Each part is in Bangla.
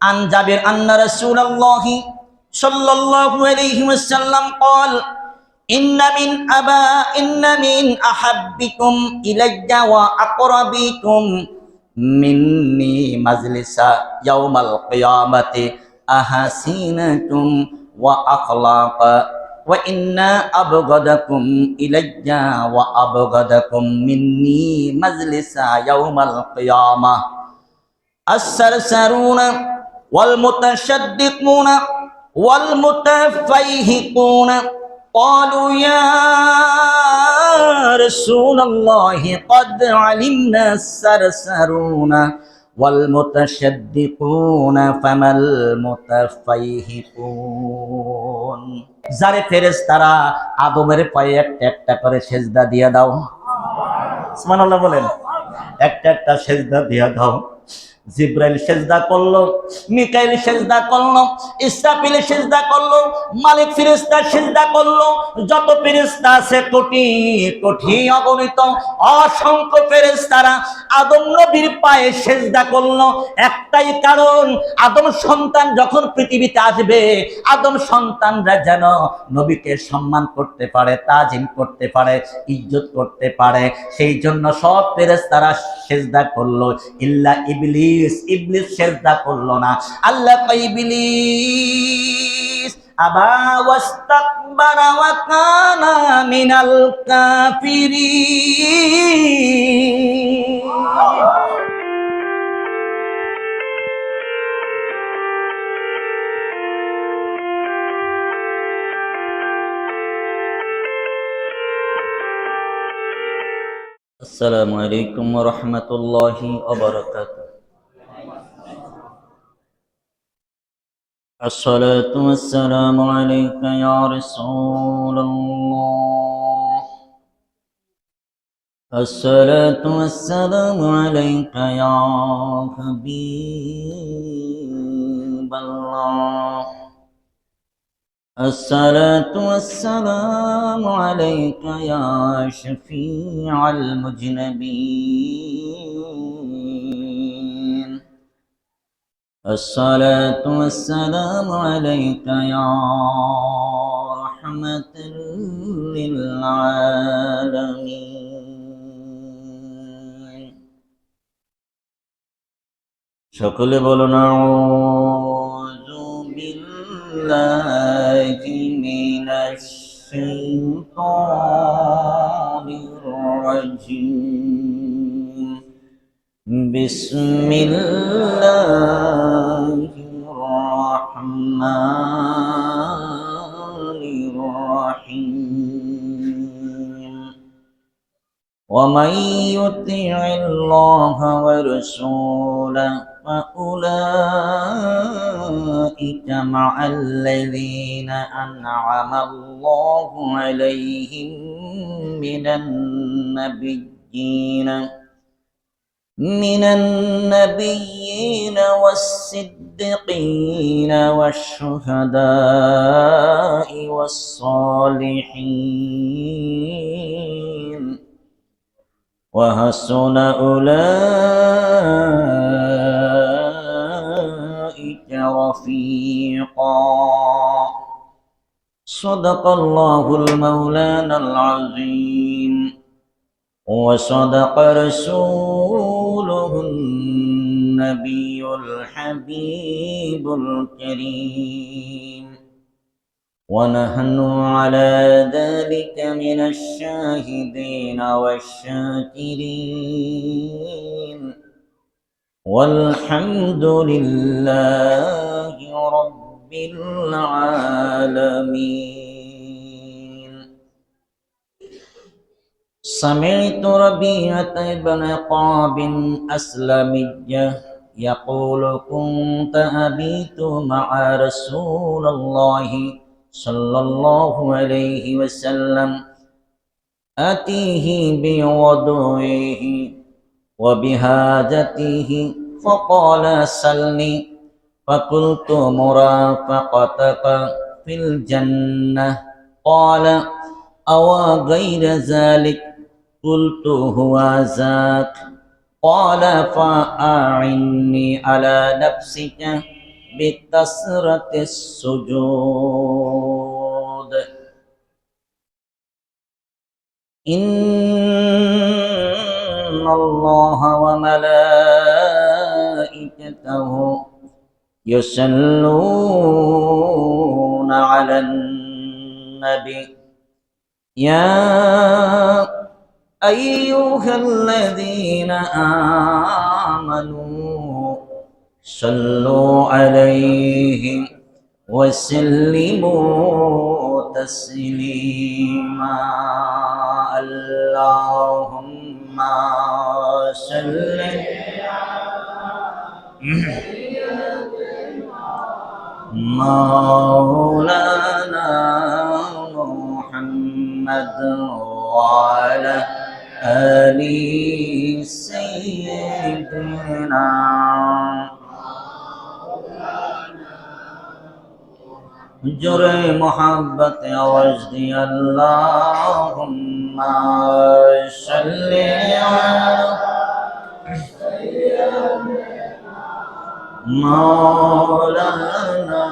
عن جابر أن رسول الله صلى الله عليه وسلم قال إن من أحبكم إلي وأقربكم مني مجلسا يوم القيامة أحسنكم وأخلاقا وإن أبغضكم إلي وأبغضكم مني مجلسا يوم القيامة السرسرون والمتشدقون والمتفيهقون قالوا يا رسول الله قد علمنا السرسرون والمتشدقون فما المتفيهقون যারে ফেরেশতারা আদমের পায়ে একটা একটা করে সেজদা দিয়ে দাও সুবহানাল্লাহ বলেন একটা একটা সেজদা দিয়ে দাও জিব্রাইল সেজদা করলো মিকাইল সেজদা করলো ইসরাফিল সেজদা করলো মালিক ফেরেশতা সেজদা করলো যত ফেরেশতা আছে কোটি কোটি অগণিত অসংখ্য ফেরেশতারা আদম নবীর পায়ে সেজদা করলো একটাই কারণ আদম সন্তান যখন পৃথিবীতে আসবে আদম সন্তানরা যেন নবীকে সম্মান করতে পারে তাজিম করতে পারে ইজ্জত করতে পারে সেই জন্য সব ফেরেশতারা সেজদা করলো ইল্লা ইবলিস ইবলিস সেজদা করলো না আল্লাহ কয় ইবলিস আবা ওয়াস্তাকবারা ওয়া কানা মিনাল কাফিরিন السلام عليكم ورحمة الله وبركاته الصلاة والسلام عليك يا رسول الله الصلاة والسلام عليك يا حبيب الله الصلاة والسلام عليك يا شفيع المذنبين الصلاة والسلام عليك يا رحمة للعالمين সকলে বলুন আউযু بالله من الشيطان الرجيم بسم الله الرحمن الرحيم ومن يطع الله ورسوله فأولئك مع الذين أنعم الله عليهم من النبيين والصديقين والشهداء والصالحين وحسن أولئك رفيقا صدق الله المولانا العظيم وصدق رسوله النبي الحبيب الكريم ونحن على ذلك من الشاهدين والشاكرين والحمد لله رب العالمين سمعت ربيعة بن قاب أسلمية يقول كنت أبيت مع رسول الله صلى الله عليه وسلم أتيه بوضوئه وبهاجته فقال سلني فقلت مرافقتك في الجنة قال أو غير ذلك قلت هو ذاك قال فأعني على نفسك بكثرة السجود. إن الله وملائكته يصلون على النبي يا أيها الذين آمنوا صلوا عليه وسلموا تسليما اللهم صل مولانا محمد وعلى آل سيدنا جرے محبت آواز دی اللہم صلی مولانا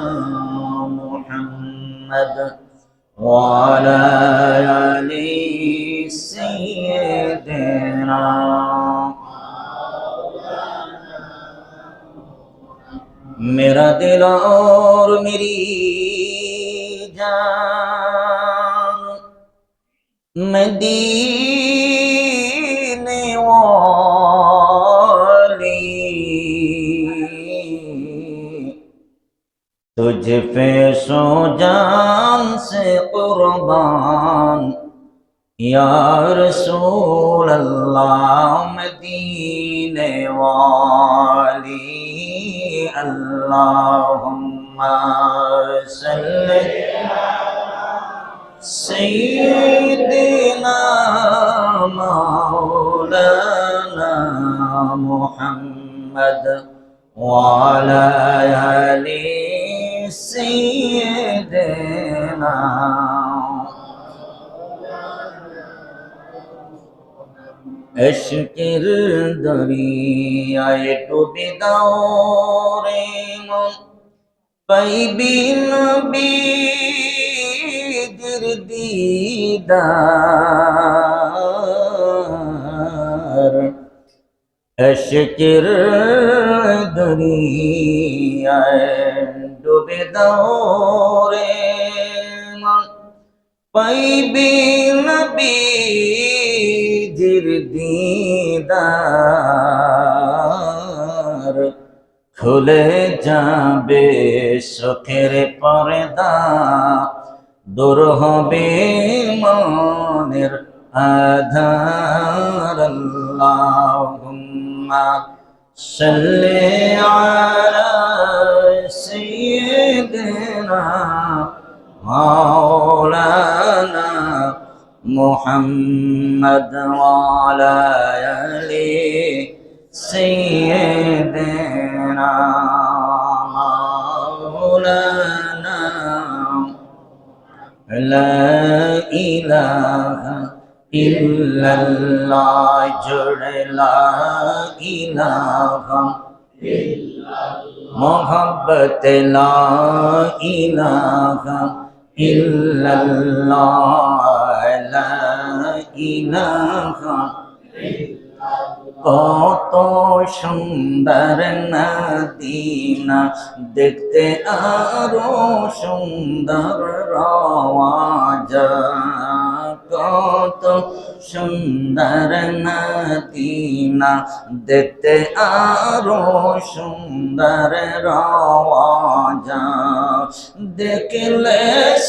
محمد وعلى آل سيدنا میرا دل اور میری جان مدینے والی تجھ پہ سو جان سے قربان یا رسول اللہ مدینے والی اللہم صلی سیدنا مولانا محمد وعلى آل سيدنا عشقের দরিয়ায় ডুবে দাও রে মন পাইবি নবীর দিদার عشقের দরিয়ায় ডুবে দাও রে মন পাইবি নবীর দিদার খুলে যাবে চোখের পর্দা দূর হবে মনের আধার আল্লাহুম্মা সাল্লি আলা সাইয়্যিদিনা মাওলানা মুহাম্মদ ওয়া আলা আলি সাইয়্যিদিনা মাওলানা লা ইলাহা ইল্লাল্লাহ জুড়ে লা ইলাহা মোহাব্বত লা ইলাহা ইল্লাল্লাহ লা ইলাহা কত সুন্দর মদিনা দেখতে আরো সুন্দর রওয়াজ কত সুন্দর মদিনা দেখতে আরো সুন্দর রওয়াজ দেখলে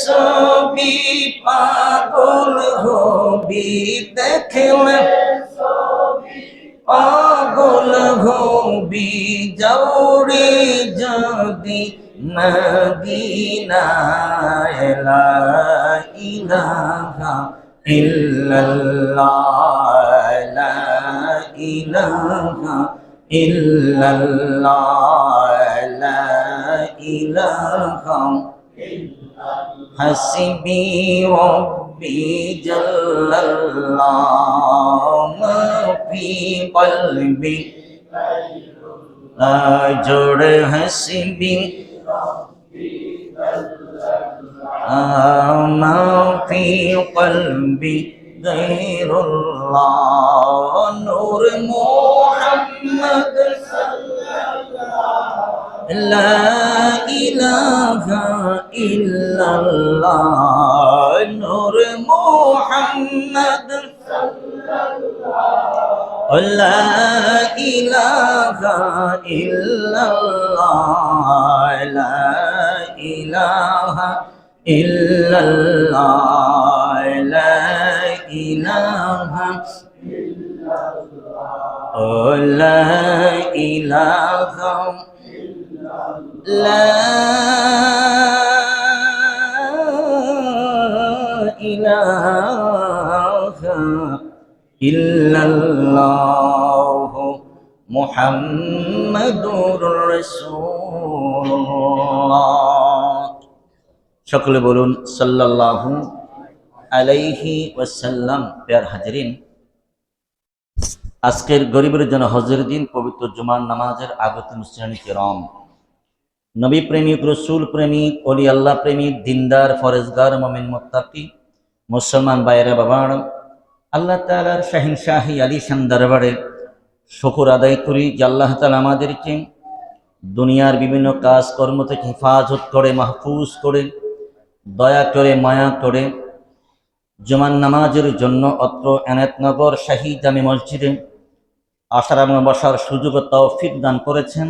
সবই পাগল হবি দেখলে পাগল হবি যাওরে যদি মদিনায় লা ইলাহা ইল্লাল্লাহ লা ইলাহা ইল্লাল্লাহ লা ইলাহা হাসবি রব্বি জাল্লাল্লাহ মা ফি কলবি जोड़े हसीबी ما في قلبي غير الله نور محمد لا إله إلا الله نور محمد لا إله إلا الله لا إله إلا الله لا إله لا إله لا إله إلا الله محمد رسول الله সকলে বলুন সাল্লাল্লাহু আলাইহি ওয়াসাল্লাম। প্রিয় হাজিরিন, আজকের গরিবের জন্য হজের দিন পবিত্র জুমার নামাজের আগত মুসলিম কিরাম, নবী প্রেমিক, রসুল প্রেমিক, ওলি আল্লাহ প্রেমিক, দিনদার, ফরেজগার, মুমিন, মুত্তাকি মুসলমান ভাইয়েরা বাবার, আল্লাহ তাআলার শাহিনশাহী আলিশান দরবারে শুকর আদায় করি যে আল্লাহ তাআলা আমাদেরকে দুনিয়ার বিভিন্ন কাজ কর্ম থেকে হেফাজত করে, মাহফুজ করে, দয়া করে, মায়া করে জুমার নামাজের জন্য অত্র এনায়েতনগর শাহী জামে মসজিদে আসার এবং বসার সুযোগ ও তৌফিক দান করেছেন।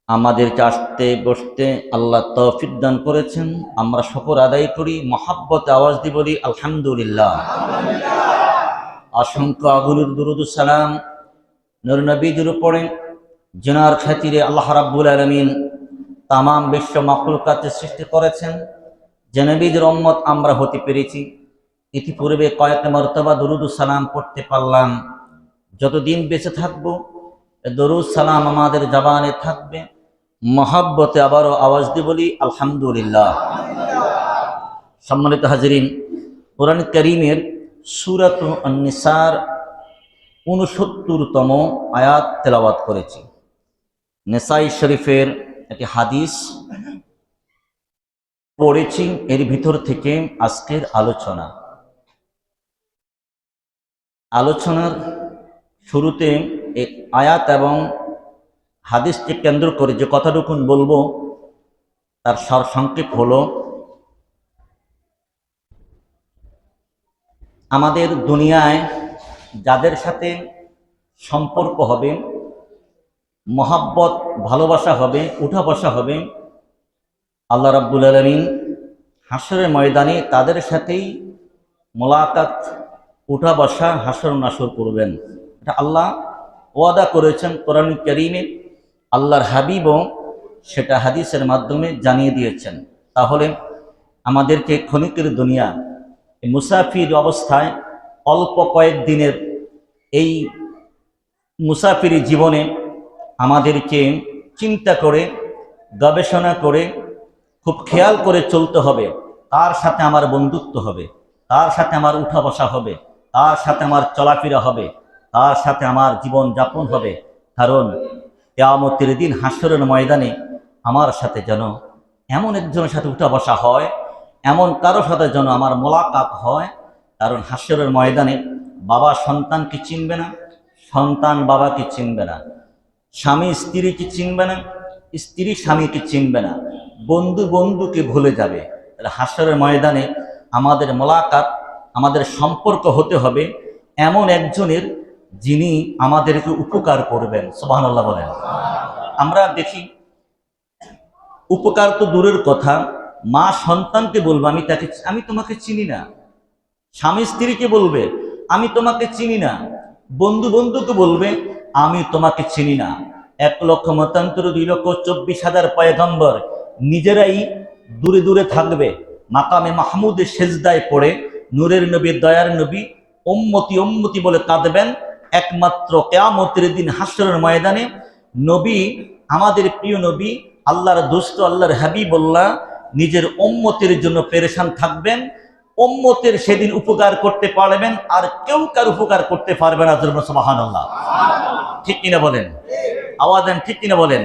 আমাদেরকে আসতে বসতে আল্লাহ তৌফিক দান করেছেন। আমরা শুকর আদায় করি, মহাব্বতে আওয়াজ দিয়ে বলি আলহামদুলিল্লাহ। অসংখ্য আগুনের দুরুদ ও সালাম নূর নবীজির উপরে, জিনার খাতিরে আল্লাহ রাব্বুল আলামিন তামাম বিশ্ব মাখলুকাতে সৃষ্টি করেছেন। যে নবীজির উম্মত আমরা হতে পেরেছি, ইতিপূর্বে কয়েক মর্তবা দুরুদ ও সালাম পড়তে পারলাম। যতদিন বেঁচে থাকবো দরুদ সালাম আমাদের জবানে থাকবে। মহাব্বতে আবারও আওয়াজ দিয়ে বলি আলহামদুলিল্লাহ। সম্মানিত হাজিরিন, কোরআন কারীমের সূরাত আন-নিসার ৬৯তম আয়াত তেলাওয়াত করেছি। নেসাই শরীফের একটি হাদিস পড়েছি। এর ভিতর থেকে আজকের আলোচনার শুরুতে এই আয়াত এবং হাদিসকে কেন্দ্র করে যে কথাটুকুন বলবো তার সারসংক্ষেপ হলো, আমাদের দুনিয়ায় যাদের সাথে সম্পর্ক হবে, মহাব্বত ভালোবাসা হবে, উঠা বসা হবে, আল্লাহ রাব্বুল আলামিন হাসরের ময়দানে তাদের সাথেই মোলাকাত, উঠা বসা, হাসর নাসর করবেন। এটা আল্লাহ ওয়াদা করেছেন কোরআন কারীমে, আল্লাহর হাবিবও সেটা হাদিসের মাধ্যমে জানিয়ে দিয়েছেন। তাহলে আমাদেরকে ক্ষণিকের দুনিয়া, এই মুসাফির অবস্থায় অল্প কয়েক দিনের এই মুসাফিরি জীবনে আমাদেরকে চিন্তা করে, গবেষণা করে, খুব খেয়াল করে চলতে হবে। তার সাথে আমার বন্ধুত্ব হবে, তার সাথে আমার উঠা বসা হবে, তার সাথে আমার চলাফেরা হবে, তার সাথে আমার জীবন যাপন হবে। কারণ কিয়ামতের দিন হাসরের ময়দানে আমার সাথে যেন এমন একজনের সাথে উঠা বসা হয়, এমন কারো সাথে যেন আমার মোলাকাত হয়। কারণ হাসরের ময়দানে বাবা সন্তানকে চিনবে না, সন্তান বাবাকে চিনবে না, স্বামী স্ত্রীকে চিনবে না, স্ত্রী স্বামীকে চিনবে না, বন্ধু বন্ধুকে ভুলে যাবে। হাসরের ময়দানে আমাদের মোলাকাত, আমাদের সম্পর্ক হতে হবে এমন একজনের যিনি আমাদেরকে উপকার করবেন। সুবহানাল্লাহ বলেন। আমরা দেখি, উপকার তো দূরের কথা, মা সন্তানকে বলবে আমি তোমাকে চিনি না, স্বামী স্ত্রীকে বলবে আমি তোমাকে চিনি না, বন্ধু বন্ধুকে বলবে আমি তোমাকে চিনি না। ১,০০,০০০ মতান্তর ২,২৪,০০০ পয়গম্বর নিজেরাই দূরে দূরে থাকবে, মাকামে মাহমুদের সেজদায় পড়ে নূরের নবী, দয়ার নবী উম্মতি উম্মতি বলে কাঁদবেন। একমাত্র কিয়ামতের দিন হাসরের ময়দানে নবী, আমাদের প্রিয় নবী, আল্লাহর দোস্ত, আল্লাহর হাবিবুল্লাহ নিজের উম্মতের জন্য পেরেশান থাকবেন। উম্মতের সেদিন উপকার করতে পারবেন, আর কেউ কার উপকার করতে পারবে না। সুবহানাল্লাহ, ঠিক কিনা বলেন? আওয়াজ দেন, ঠিক কিনা বলেন?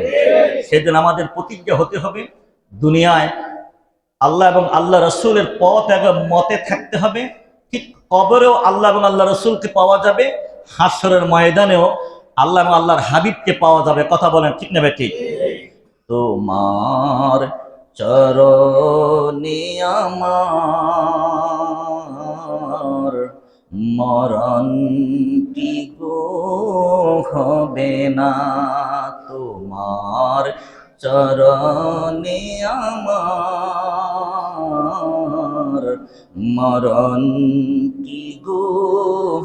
সেদিন আমাদের প্রতিজ্ঞা হতে হবে, দুনিয়ায় আল্লাহ এবং আল্লাহ রসুলের পথ এবং মতে থাকতে হবে, ঠিক কবরেও আল্লাহ এবং আল্লাহ রসুলকে পাওয়া যাবে, হাসরের ময়দানেও আল্লাহ এবং আল্লাহর হাবিবকে পাওয়া যাবে। কথা বলেন, ঠিক না ঠিক? তোমার চরণে আমার মরণটি গো হবে না, তোমার চরণে আমার মরণটি গো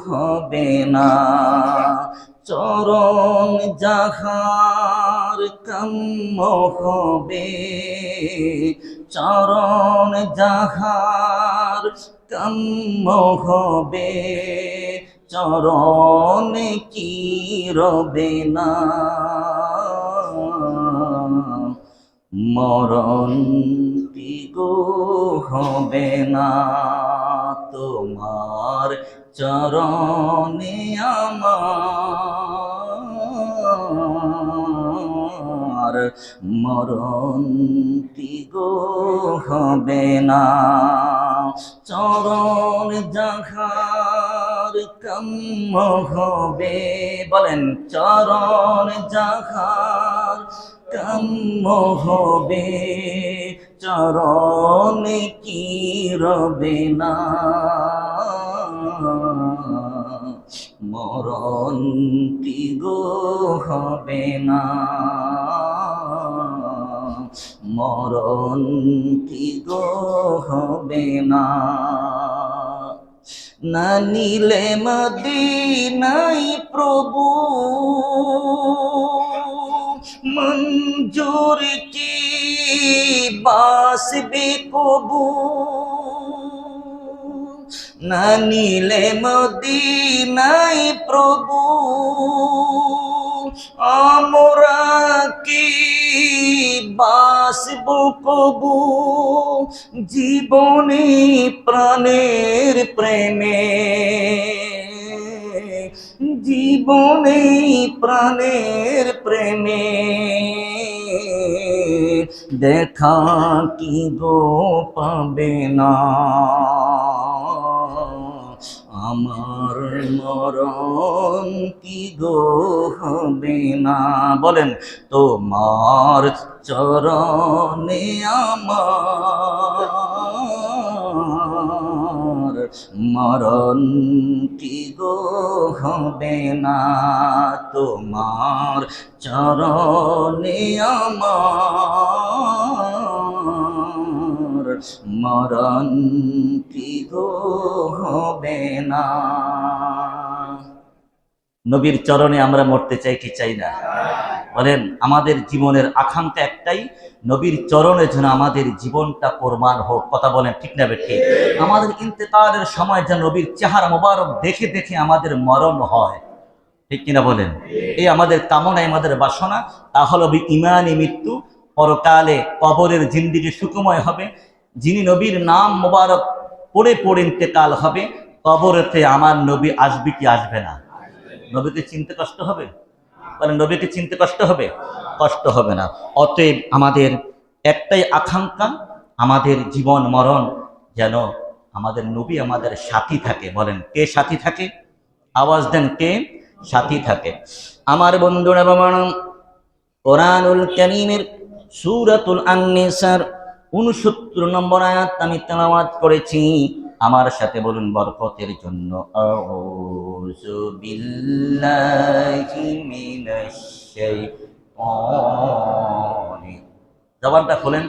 হবে না, চরণ যাহার কাম্য হবে, চরণ যাহার কাম্য হবে, চরণ কি রবে না, মরণটি গো হবে না, তোমার চরণে আমার মরণটি গো হবে না, চরণ যাহার কাম্য হবে। বলেন, চরণ যাহার কাম্য হবে, চরণ কি রবে না, মরণটি গো হবে না, মরণটি গো হবে না, না নিলে মদিনায় প্রভু মঞ্জুর কি বাসবে কবু, না নিলে মদিনায় প্রভু আমরা কি বাসব কবু, জীবনে প্রাণের প্রেমে, জীবনে প্রাণের প্রেমে, দেখা কি গো পাবে না, আমার মরণ কি গো হবে না। বলেন, তোমার চরণে আমার মরণ কি গো হবে না, তোমার চরণে আমার মরণ কি গো হবে না। নবীর চরণে আমরা মরতে চাই কি চাই না? বলেন, আমাদের জীবনের আকাঙ্ক্ষা একটাই, নবীর চরণে যেন আমাদের জীবনটা কোরবান হোক। কথা বলেন, ঠিক না ঠিক? আমাদের ইন্তেকালের সময় যেন নবীর চেহারা মোবারক দেখে দেখে আমাদের মরণ হয়, ঠিক কিনা বলেন? এই আমাদের কামনা, আমাদের বাসনা। তাহলে ইমানি মৃত্যু, পরকালে কবরের জিন্দিগি সুখময় হবে। যিনি নবীর নাম মোবারক পড়ে পড়ে ইন্তেকাল হবে, কবরেতে আমার নবী আসবে কি আসবে না? নবীকে চিনতে কষ্ট হবে? বলেন, নবীকে চিনতে কষ্ট হবে? কষ্ট হবে না। অতএব আমাদের একটাই আকাঙ্ক্ষা, আমাদের জীবন মরণ যেন আমাদের নবী আমাদের সাথী থাকে। বলেন, কে সাথী থাকে? আওয়াজ দেন, কে সাথী থাকে? আমার বন্ধুরা বাবারা, কোরআনুল কারীমের সূরাতুল আন-নিসার 69 নম্বর আয়াত আমি তেলাওয়াত করেছি। আমার সাথে বলুন বরকতের জন্য, আউযু বিল্লাহি মিনাশ শাইতানির, জবানটা খোলেন,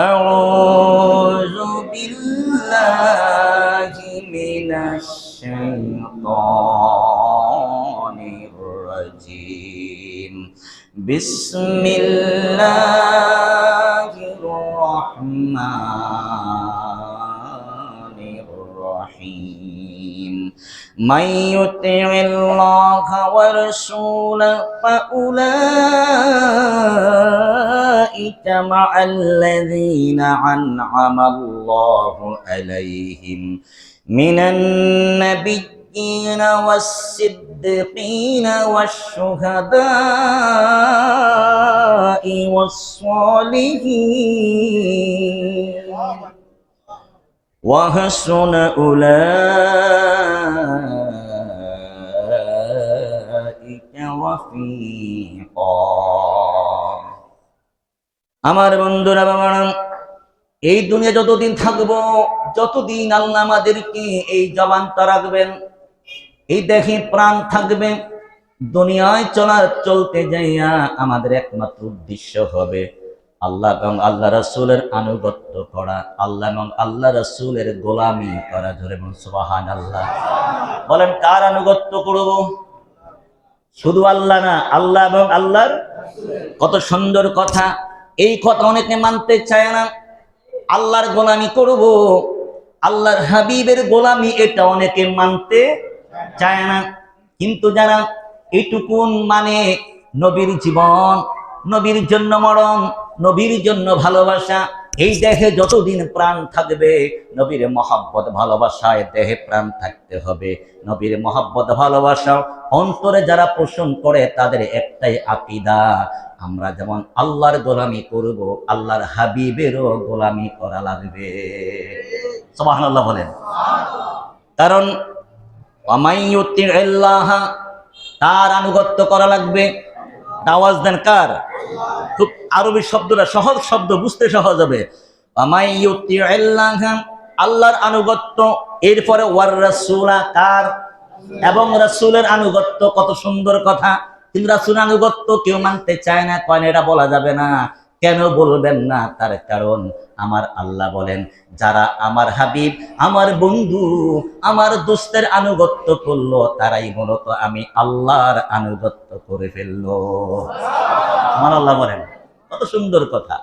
আউযু বিল্লাহি মিনাশ শাইতানির রাজিম, বিসমিল্লাহির রাহমানির রহিম, من يطع الله ورسوله فأولئك مع الذين أنعم الله عليهم من النبيين والصديقين والشهداء والصالحين وحسن أولئك رفيقا আমার বন্ধুরা বাবারা, এই দুনিয়া যতদিন থাকবো, যতদিন আল্লাহ আমাদেরকে এই জবানটা রাখবেন, এই দেহে প্রাণ থাকবে, দুনিয়ায় চলতে যাইয়া আমাদের একমাত্র উদ্দেশ্য হবে আল্লাহ এবং আল্লাহ রাসূলের আনুগত্য করা, আল্লাহ এবং আল্লাহ রাসূলের গোলামি করা। ধরে বলুন সুবহানাল্লাহ। বলেন কার আনুগত্য করব? শুধু আল্লাহ না, আল্লাহ এবং আল্লাহর। কত সুন্দর কথা! এই কথা অনেকে মানতে চায় না। আল্লাহর গোলামি করব, আল্লাহর হাবিবের গোলামি, এটা অনেকে মানতে চায় না। কিন্তু যারা এইটুকুন মানে, নবীর জীবন, নবীর জন্য মরণ, নবীর জন্য ভালোবাসা, এই দেহে যতদিন প্রাণ থাকবে নবীর মহব্বত ভালোবাসায় দেহে প্রাণ থাকতে হবে। নবীর মহব্বত ভালোবাসা অন্তরে যারা পোষণ করে তাদের একটাই আকীদা, আমরা যেমন আল্লাহর গোলামি করব, আল্লাহর হাবিবেরও গোলামি করা লাগবে। সুবহানাল্লাহ বলেন। কারণ ওয়ামাইয়ুতিল্লাহ, তার আনুগত্য করা লাগবে। আওয়াজ দেন কার? খুব আরবি শব্দটা সহজ শব্দ, বুঝতে সহজ হবে। ওয়ামাইয়ুতিল্লাহ, আল্লাহর আনুগত্য। এরপরে ওয়ার রাসূলা, কার? এবং রাসূলের আনুগত্য। কত সুন্দর কথা! কিন্তু রাসূলের আনুগত্য কেউ মানতে চায় না, কয় না এটা বলা যাবে না। কেন বলবেন না? তার কারণ আমার আল্লাহ বলেন, যারা আমার হাবিব, আমার বন্ধু, আমার দোস্তের আনুগত্য করলো, তারাই মূলত আমি আল্লাহর আনুগত্য করে ফেললো। আমার আল্লাহ বলেন। কত সুন্দর কথা!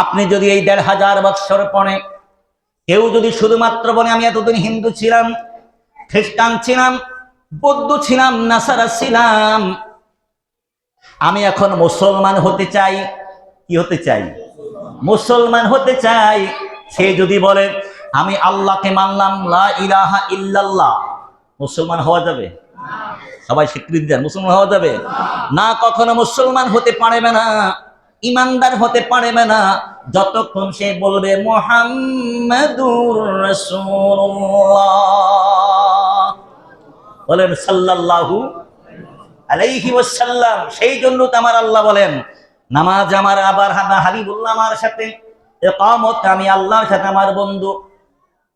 আপনি যদি এই ১৫০০ বৎসর পরে কেউ যদি শুধুমাত্র বলে আমি এতদিন হিন্দু ছিলাম, খ্রিস্টান ছিলাম, বৌদ্ধ ছিলাম, নাসারা ছিলাম, আমি এখন মুসলমান হতে চাই। কি হতে চাই? মুসলমান হতে চাই। সে যদি বলে আমি আল্লাহকে মানলাম, লা ইলাহা ইল্লাল্লাহ, মুসলমান হওয়া যাবে? সবাই স্বীকৃতি দেন, মুসলমান হওয়া যাবে না? কখনো মুসলমান হতে পারবে না, ইমানদার হতে পারবে না যতক্ষণ সে বলবে মুহাম্মাদুর রাসূলুল্লাহ। বলেন সাল্লাল্লাহু আলাইহি ওয়াসাল্লাম। সেই জন্য তো আমার আল্লাহ বলেন, নামাজ আমার আবার হাবিবুল্লাহ আমার সাথে, ইকামত আমি আল্লাহর সাথে আমার বন্ধু,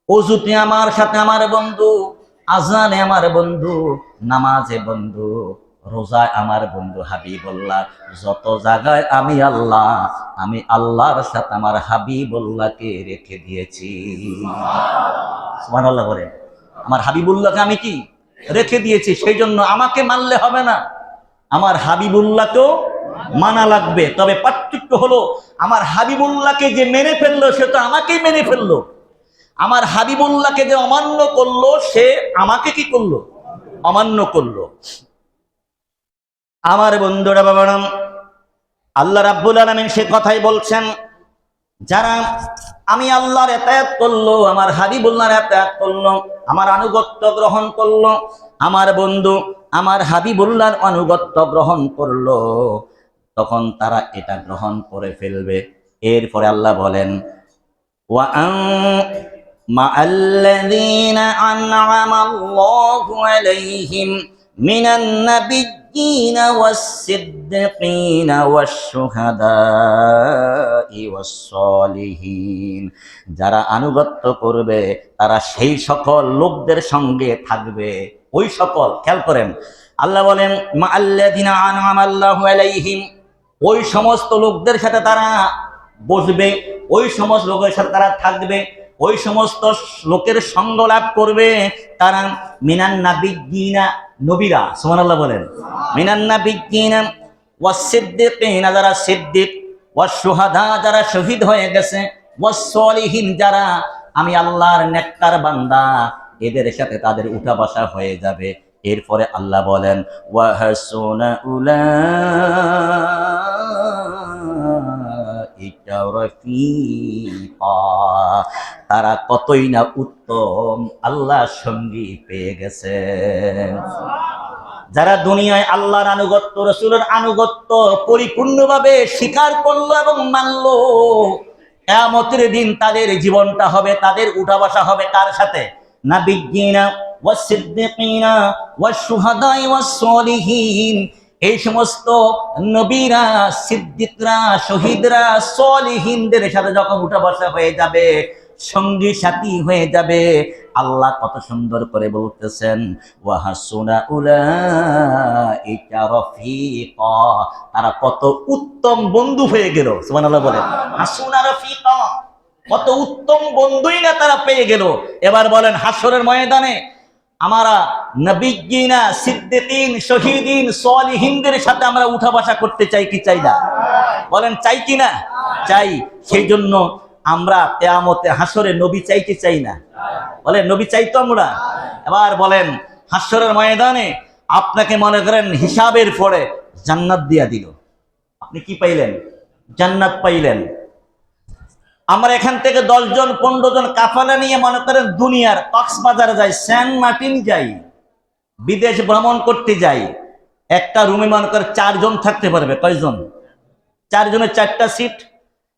ওযুতে আমার সাথে আমার বন্ধু, আজানে আমার বন্ধু, নামাজে বন্ধু, রোজায় আমার বন্ধু হাবিবুল্লাহ। যত জায়গায় আমি আল্লাহ, আমি আল্লাহর সাথে আমার হাবিবুল্লাহকে রেখে দিয়েছি। সুবহানাল্লাহ বলেন। আমার হাবিবুল্লাহকে আমি কি রেখে দিয়েছি, সেই জন্য আমাকে মানলে হবে না, আমার হাবিবুল্লাহকেও মানা লাগবে। তবে পার্থক্য হলো, আমার হাবিবুল্লাহকে যে মেনে ফেললো সে তো আমাকেই মেনে ফেললো, আমার হাবিবুল্লাহকে যে অমান্য করলো সে আমাকে কি করলো? অমান্য করলো। আমার বন্ধুরা বাবারা, আল্লাহ রাব্বুল আলামিন সে কথাই বলছেন, যারা আমি আল্লাহর ইতাআত করলো, আমার হাবিবুল্লাহর ইতাআত করলো, আমার আনুগত্য গ্রহণ করলো, আমার বন্ধু আমার হাবিবুল্লাহর আনুগত্য গ্রহণ করলো, তখন তারা এটা গ্রহণ করে ফেলবে। এরপরে আল্লাহ বলেন, ওয়া মা'আল্লাযীনা আন'আমাল্লাহু আলাইহিম মিনান নাবিয়্যিনা ওয়াস-সিদ্দীকিনা ওয়াশ-শুহাদা'i ওয়াস-সালিহিন। যারা আনুগত্য করবে তারা সেই সকল লোকদের সঙ্গে থাকবে। ওই সকল, খেয়াল করেন, আল্লাহ বলেন মা'আল্লাযীনা আন'আমাল্লাহু আলাইহিম, ওই সমস্ত লোকদের সাথে তারা বসবে, ওই সমস্ত লোকের সাথে তারা থাকবে, ওই সমস্ত লোকের সঙ্গ লাভ করবে তারা মিনান নাবিয়্যিনা, নবীরা, সুবহানাল্লাহ বলেন, মিনান নাবিয়্যিনা ওয়াস-সিদ্দীকিনা, যারা সিদ্দিক, ওয়াশ-শুহাদা, যারা শহীদ হয়ে গেছে, ওয়াস-সালিহিন, যারা আমি আল্লাহর নেককার বান্দা, এদের সাথে তাদের উঠা বসা হয়ে যাবে। এরপরে আল্লাহ বলেন ওয়াহাসুনা উলাইকা রাফিকা, তারা কতই না উত্তম আল্লাহ সঙ্গী পেয়ে গেছে। যারা দুনিয়ায় আল্লাহর আনুগত্য, রাসূলের আনুগত্য পরিপূর্ণভাবে স্বীকার করলো এবং মানলো, কিয়ামতের দিন তাদের জীবনটা হবে, তাদের উঠা বসা হবে কার সাথে? নাবিয়্যিনা ওয়াস সিদ্দিকিনা ওয়াস শুহাদাই ওয়াস সলিহিন। এই সমস্ত নবীরা, সিদ্দিকরা, শহীদরা, সলিহিনদের সাথে যখন উঠা বসা হয়ে যাবে, সঙ্গী সাথী হয়ে যাবে, আল্লাহ কত সুন্দর করে বলতেছেন ওয়াহাসুনা উলাইকা রাফিকা, তারা কত উত্তম বন্ধু হয়ে গেল। সুবহানাল্লাহ বলেন, হাসুনা রাফিকা, কত উত্তম বন্ধুই না তারা পেয়ে গেল। এবার বলেন হাসরের ময়দানে আমরা নবিয়্যিনা, সিদ্দিকিন, শহীদিন, সলিহিনদের সাথে আমরা উঠা বসা করতে চাই কি চাই না? বলেন চাই কি না? চাই। সেই জন্য আমরা কিয়ামতে হাসরে নবী চাই কি চাই না? বলেন নবী চাই তো আমরা। এবার বলেন হাসরের ময়দানে আপনাকে মনে করেন হিসাবের পরে জান্নাত দিয়া দিল, আপনি কি পাইলেন? জান্নাত পাইলেন। আমরা এখান থেকে 10 জন 15 জন কাফেলা নিয়ে মনে করেন দুনিয়ার কক্সবাজার যাই, সেন্ট মার্টিন যাই, বিদেশ ভ্রমণ করতে যাই, একটা রুমে মনে করেন 4 জন থাকতে পারবে। কয়জন? 4 জনের 4টা সিট,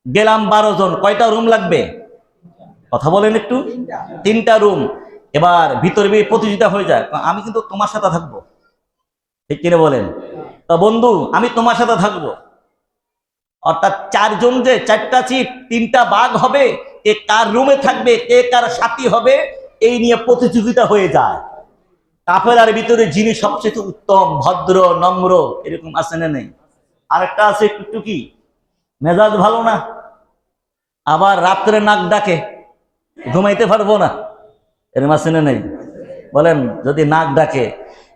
গেলাম 12 জন, কয়টা রুম লাগবে? কথা বলেন একটু। 3টা রুম। এবার ভিতরে প্রতিযোগিতা হয়ে যায়, আমি কিন্তু তোমার সাথে থাকবো, ঠিক কিনা বলেন? তো বন্ধু আমি তোমার সাথে থাকবো, অর্থাৎ 4 জন যে 4টা সিট, 3টা ভাগ হবে, কে কার রুমে থাকবে, কে কার সাথী হবে, এই নিয়ে প্রতিযোগিতা হয়ে যায়। কাফেলার ভিতরে যিনি সবচেয়ে উত্তম, ভদ্র, নম্র, এরকম আছে না নেই? আরেকটা আছে একটু কি মেজাজ ভালো না, আবার রাত্রে নাক ডাকে, ঘুমাইতে পারবো না, এরকম আছে না নেই? বলেন যদি নাক ডাকে,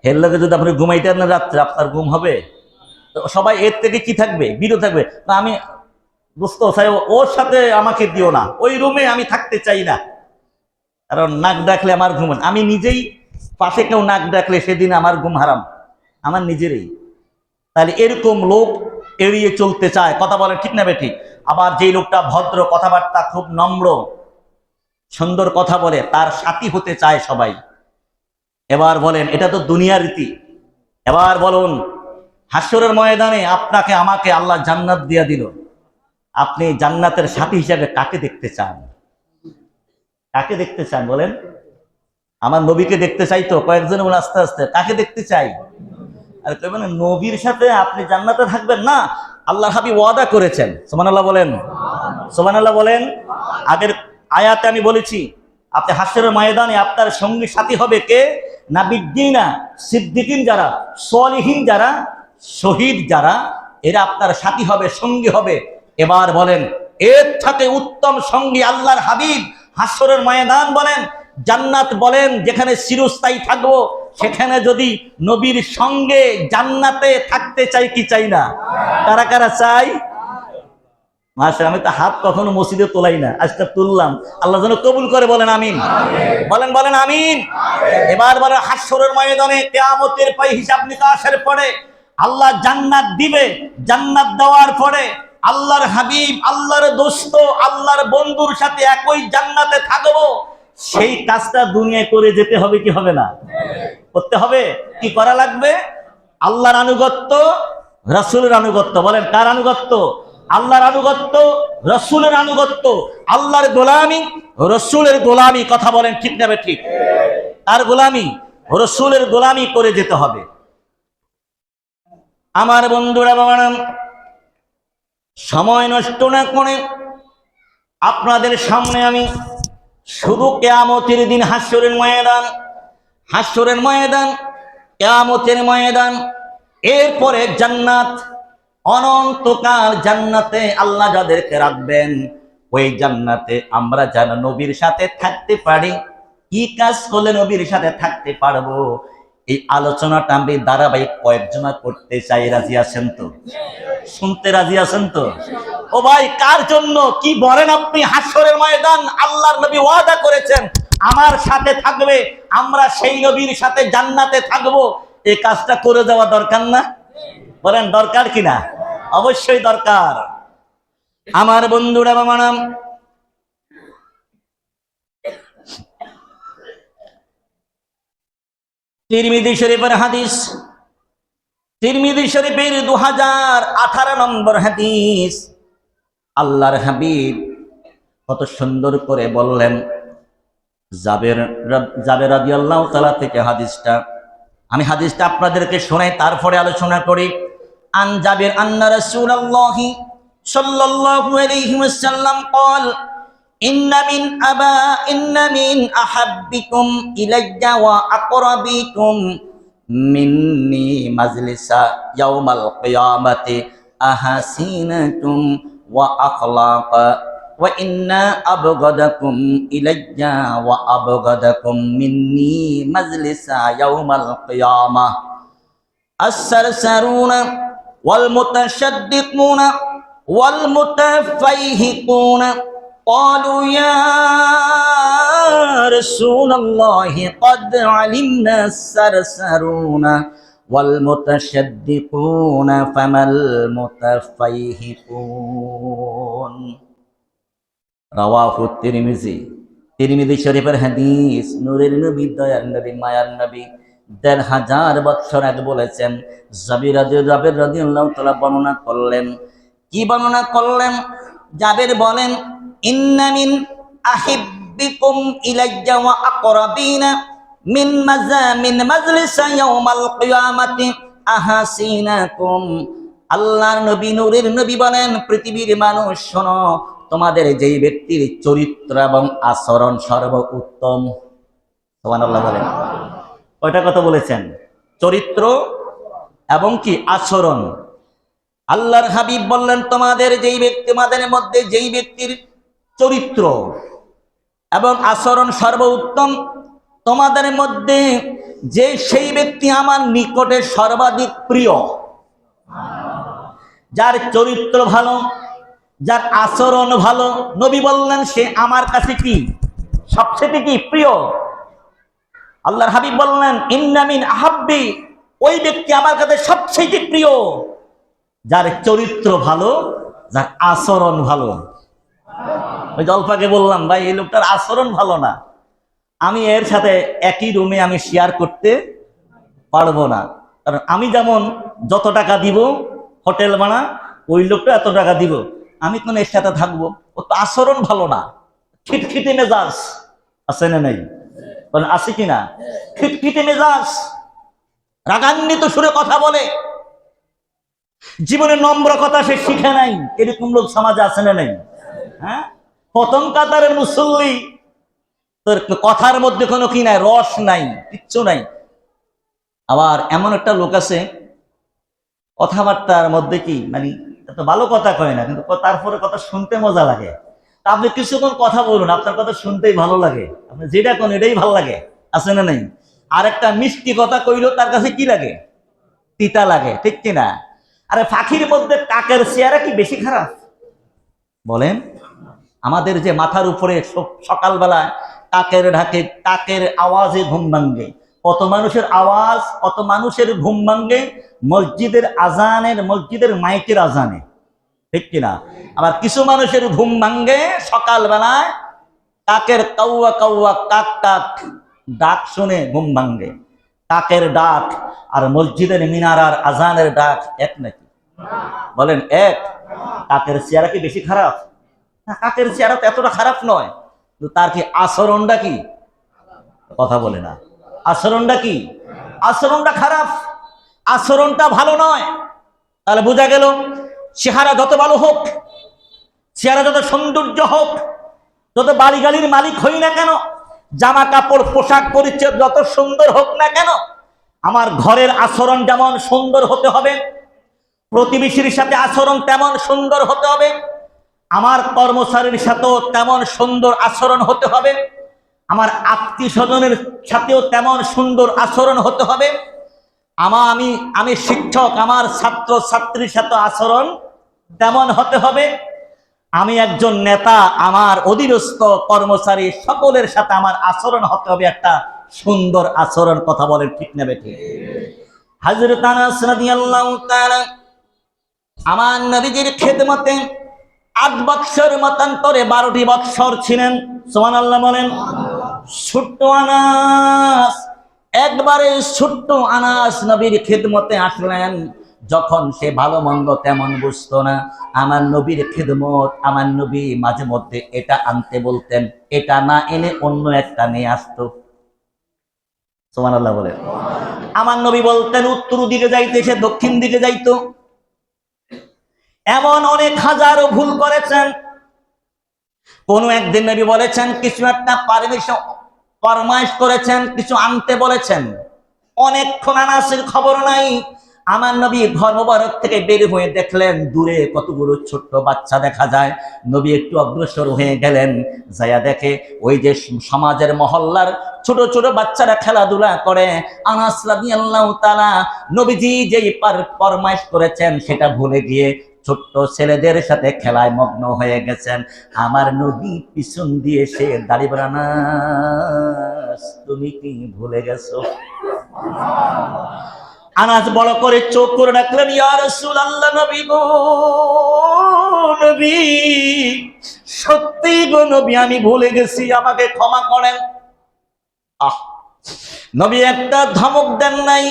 এর লগে যদি আপনি ঘুমাইতেন না রাত্রে, আপনার ঘুম হবে? তো সবাই এর থেকে কি থাকবে? বিরত থাকবে। না আমি বুঝতে চাই, ওর সাথে আমাকে দিও না, ওই রুমে আমি থাকতে চাই না, কারণ নাক ডাকলে আমার ঘুম, আমি নিজেই পাশে কেউ নাক ডাকলে সেদিন আমার ঘুম হারাম, আমার নিজেরই। তাহলে এরকম লোক এড়িয়ে চলতে চায়। কথা বলে ঠিক না বেঠিক? আবার যেই লোকটা ভদ্র, কথাবার্তা খুব নম্র, সুন্দর কথা বলে, তার সাথী হতে চায় সবাই। এবার বলেন এটা তো দুনিয়ার রীতি। এবার বলুন হাসরের ময়দানে আপনাকে আমাকে আল্লাহ জান্নাত দিয়া দিল, আপনি জান্নাতের সাথী হিসাবে কাকে দেখতে চান? কাকে দেখতে চান বলেন? আমার নবীকে দেখতে চাই তো কয়েকজন বলে আস্তে আস্তে, কাকে দেখতে চাই? আর কেউ মানে নবীর সাথে আপনি জান্নাতে থাকবেন না, আল্লাহ হাবিব ওয়াদা করেছেন। সুবহানাল্লাহ বলেন, সুবহানাল্লাহ বলেন। আগের আয়াতে আমি বলেছি আপনি হাসরের ময়দানে আপনার সঙ্গী সাথী হবে কে? নাবিয়্যিনা, সিদ্দিকিন যারা, সলিহিন যারা, শহীদ যারা, এরা আপনার সাথী হবে, সঙ্গী হবে। এবার বলেন এর থেকে উত্তম সঙ্গী আল্লাহর হাবিব হাসরের ময়দান বলেন, জান্নাত বলেন, যেখানে চিরস্থায়ী থাকবো, সেখানে যদি নবীর সঙ্গে জান্নাতে থাকতে চাই কি চাই না? কারা কারা চাই? মাশাআল্লাহ, আমি তো হাত কখনো মসজিদে তোলাই না, আজকে তুললাম, আল্লাহ যেন কবুল করে। বলেন আমিন। বলেন বলেন আমিন। এবার বলেন হাসরের ময়দানে কিয়ামতের পরে হিসাব নিকাশের পরে আল্লাহ জান্নাত দিবে, জান্নাত দেওয়ার পরে আল্লাহর হাবিব, আল্লাহর দোস্ত, আল্লাহর বন্ধুর সাথে একই জান্নাতে থাকবো। সেই কাজটা দুনিয়ায় করে যেতে হবে কি হবে না? করতে হবে। কি করা লাগবে? আল্লাহর আনুগত্য, রাসূলের আনুগত্য। বলেন কার আনুগত্য? আল্লাহর আনুগত্য, রাসূলের আনুগত্য, আল্লাহর গোলামি, রাসূলের গোলামি। কথা বলেন ঠিক না ঠিক? তার গোলামি, রাসূলের গোলামি করে যেতে হবে। আমার বন্ধুরা বাবারা, সময় নষ্ট না করে আপনাদের সামনে আমি শুধু কিয়ামতের দিন, হাসরের ময়দান, হাসরের ময়দান, কিয়ামতের ময়দান, এরপরে জান্নাত, অনন্তকাল জান্নাতে আল্লাহ যাদেরকে রাখবেন, ওই জান্নাতে আমরা যেন নবীর সাথে থাকতে পারি। কি কাজ করলে নবীর সাথে থাকতে পারবো, এই আলোচনাটা আমি ধারাবাহিক কয়েকজনা করতে চাই। রাজি আছেন তো? শুনতে রাজি আছেন তো? ও ভাই, কার জন্য কি বলেন আপনি? হাসরের ময়দান আল্লাহর নবী ওয়াদা করেছেন আমার সাথে থাকবে, আমরা সেই নবীর সাথে জান্নাতে থাকবো, এই কাজটা করে যাওয়া দরকার না? বলেন দরকার কিনা? অবশ্যই দরকার। আমার বন্ধুরা বাবারাম, তিরমিজি শরীফের হাদিস, তিরমিজি শরীফের 2018 নম্বর হাদিস। আল্লাহর হাবিব কত সুন্দর করে বললেন। জাবের রাদিয়াল্লাহু তাআলা থেকে হাদিসটা, আমি হাদিসটা আপনাদেরকে শোনাই, তারপরে আলোচনা করি। আন জাবির আন্না রাসূলুল্লাহি সাল্লাল্লাহু আলাইহি ওয়াসাল্লাম قال ইন্না মিন আহাব্বিকুম ইলাইয়া ওয়া আকরাবিকুম মিন্নি মাজলিসা ইয়াউমাল কিয়ামাতি আহাসিনাতুম ওয়া আখলাকা ওয়া ইন্না আবগাদাকুম ইলাইয়া ওয়া আবগাদাকুম মিন্নি মাজলিসা ইয়াউমাল কিয়ামাহ السرسرون والمتشدقون والمتفيهقون قالوا يا رسول الله قد علمنا السرسرون والمتشدقون فما المتفيهقون رواه الترمذي তিরমিজি শরীফের হাদিস। নূরের নবী, দয়ার নবী, মায়ার নবী ১,৫০০ বছর আগে বলেছেন। জাবির রাদিয়াল্লাহু তাআলা বর্ণনা করলেন। কি বর্ণনা করলেন? জাবির বলেন, ইন্না মিন আহিব্বিকুম ইলাইয়া ওয়া আকরাবিনা মিন মাজলিসা ইয়াউমাল কিয়ামাতি আহাসিনাকুম। আল্লাহর নবী, নূরের নবী বলেন, পৃথিবীর মানুষ শোনো, তোমাদের যেই ব্যক্তির চরিত্র এবং আচরণ সর্বোত্তম। সুবহানাল্লাহ বলেন। ওইটা কথা বলেছেন, চরিত্র এবং কি আচরণ। আল্লাহর হাবিব বললেন, তোমাদের মধ্যে যেই ব্যক্তির চরিত্র এবং আচরণ সর্বোত্তম, তোমাদের মধ্যে সেই ব্যক্তি আমার নিকটে সর্বাধিক প্রিয়। যার চরিত্র ভালো, যার আচরণ ভালো, নবী বললেন সে আমার কাছে কি সবচেয়ে কি প্রিয়। আল্লাহর হাবিব বললেন, ইন্না মিন আহাব্বি, ওই ব্যক্তি আমার কাছে সবচেয়ে প্রিয় যার চরিত্র ভালো, যার আচরণ ভালো। ওই জলপাকে বললাম, ভাই এই লোকটার আচরণ ভালো না, আমি এর সাথে একই রুমে আমি শেয়ার করতে পারবো না। কারণ আমি যেমন যত টাকা দিব হোটেল ভাড়া, ওই লোকটা এত টাকা দিব, আমি কোন এর সাথে থাকবো? ও তো আচরণ ভালো না, খিটখিটে মেজাজ আছে না নাই? আছে কিনা? খিটখিটে মেজাজ, রাগান্বিত সুরে কথা বলে, জীবনে নম্র কথা সে শিখে নাই, এরকম লোক সমাজে আছে না নাই? হ্যাঁ, প্রথম কাতারের মুসল্লি, তোর কথার মধ্যে কোনো কি নাই, রস নাই, কিচ্ছু নাই। আবার এমন একটা লোক আছে, কথাবার্তার মধ্যে কি মানে এত ভালো কথা কয় না, কিন্তু তারপরে কথা শুনতে মজা লাগে। আপনি কিছুক্ষণ কথা বলুন, আপনার কথা শুনতেই ভালো লাগে, আপনি যেটা কোন এটাই ভালো লাগে, আছে না নাই? আর একটা মিষ্টি কথা কইলো তার কাছে কি লাগে? তিতা লাগে, ঠিক কিনা? আরে পাখির মধ্যে কাকের চেহারা কি বেশি খারাপ? বলেন। আমাদের যে মাথার উপরে সকালবেলা কাকের ঢাকে, কাকের আওয়াজে ঘুম ভাঙ্গে, কত মানুষের আওয়াজ, কত মানুষের ঘুম ভাঙ্গে মসজিদের আজানের, মসজিদের মাইকের আজানে, ঠিক কিনা? আবার কিছু মানুষের ঘুম ভাঙ্গে সকালবেলায় কাকের কাউয়া কাউয়া কাক কাক ডাক শুনে ঘুম ভাঙ্গে। কাকের ডাক আর মসজিদের মিনারার আজানের ডাক এক নাকি? বলেন এক? কাকের চেহারা কি বেশি খারাপ? না, কাকের চেহারা তো এতটা খারাপ নয়, তার কি আচরণটা কি? কথা বলে না। আচরণটা কি? আচরণটা খারাপ, আচরণটা ভালো নয়। তাহলে বোঝা গেল, চেহারা যত ভালো হোক, চেহারা যত সৌন্দর্য হোক, যত বাড়ি গাড়ির মালিক হই না কেন, জামা কাপড় পোশাক পরিচ্ছদ যত সুন্দর হোক না কেন, আমার ঘরের আচরণ যেমন সুন্দর হতে হবে, প্রতিবেশীর সাথে আচরণ তেমন সুন্দর হতে হবে, আমার কর্মচারীর সাথেও তেমন সুন্দর আচরণ হতে হবে, আমার আত্মীয় স্বজনের সাথেও তেমন সুন্দর আচরণ হতে হবে। আমি শিক্ষক, আমার ছাত্র ছাত্রীর সাথে আচরণ তেমন হতে হবে। আমি একজন নেতা, আমার অধীনস্থ কর্মচারী সকলের সাথে আমার আচরণ হতে হবে একটা সুন্দর আচরণ। কথা বলেন ঠিক না বেঠিক? হযরত আনাস রাদিয়াল্লাহু তাআলা আমার নবীজির খেদমতে ৮ বৎসর মতান্তরে ১২টি বৎসর ছিলেন। সুবহানাল্লাহ বলেন। ছোট্ট আনাস, একবারে ছোট্ট আনাস নবীর খেদমতে আসলেন। যখন সে ভালো মন্দ তেমন বুঝতো না, আমার নবীর খেদমত, আমার নবী মাঝে মধ্যে এটা আনতে বলতেন, এটা না এনে অন্য একটা নিয়ে আসতো। সুবহানাল্লাহ বলেন। আমার নবী বলতেন উত্তর দিকে যাইতে, সে দক্ষিণ দিকে যাইতো। এমন অনেক হাজারো ভুল করেছেন। কোন একদিন নবী বলেছেন কিছু একটা ফরমাইশ করেছেন, কিছু আনতে বলেছেন, অনেকক্ষণ আনাসের খবর নাই। আমার নবী ঘর মোবারক থেকে বের হয়ে দেখলেন দূরে কতগুলো ছোট্ট বাচ্চা দেখা যায়। নবী একটু অগ্রসর হয়ে গেলেন, যাইয়া দেখে ওই যে সমাজের মহল্লার ছোট ছোট বাচ্চারা খেলাধুলা করে। আনাস রাদিয়াল্লাহু তাআলা নবীজি যেই ফরমাইশ করেছেন সেটা ভুলে গিয়ে ছোট্ট ছেলেদের সাথে খেলায় মগ্ন হয়ে গেছেন। আমার নবী পিছন দিয়ে সে দাঁড়িয়ে বলেন, আনাস তুমি কি ভুলে গেছো? আনাস বড় করে চোখ করে ডাকলেন, ইয়া রাসূলুল্লাহ, নবী গো নবী, সত্যি গো নবী, আমি ভুলে গেছি, আমাকে ক্ষমা করেন। নবী একটা ধমক দেন নাই,